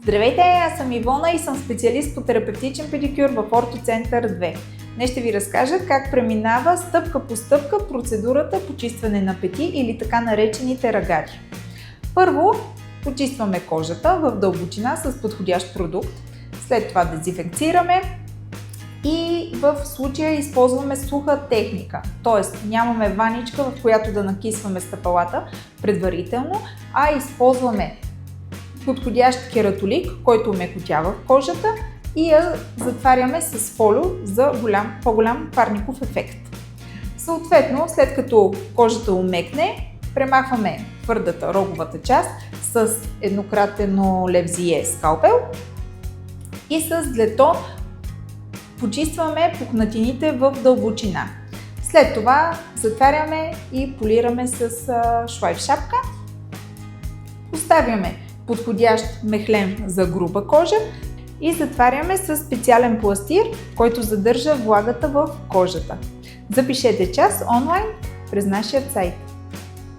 Здравейте, аз съм Ивона и съм специалист по терапевтичен педикюр в Ортоцентър 2. Днес ще ви разкажа как преминава стъпка по стъпка процедурата почистване на пети или така наречените рагари. Първо, почистваме кожата в дълбочина с подходящ продукт. След това дезинфекцираме и в случая използваме суха техника, т.е. нямаме ваничка, в която да накисваме стъпалата предварително, а използваме подходящ кератолик, който омекотява кожата и я затваряме с фолио за по-голям парников ефект. Съответно, след като кожата омекне, премахваме твърдата роговата част с еднократно левзие скалпел и с длето почистваме пукнатините в дълбочина. След това затваряме и полираме с шлайф шапка. Поставяме подходящ мехлем за груба кожа и затваряме с специален пластир, който задържа влагата в кожата. Запишете час онлайн през нашия сайт.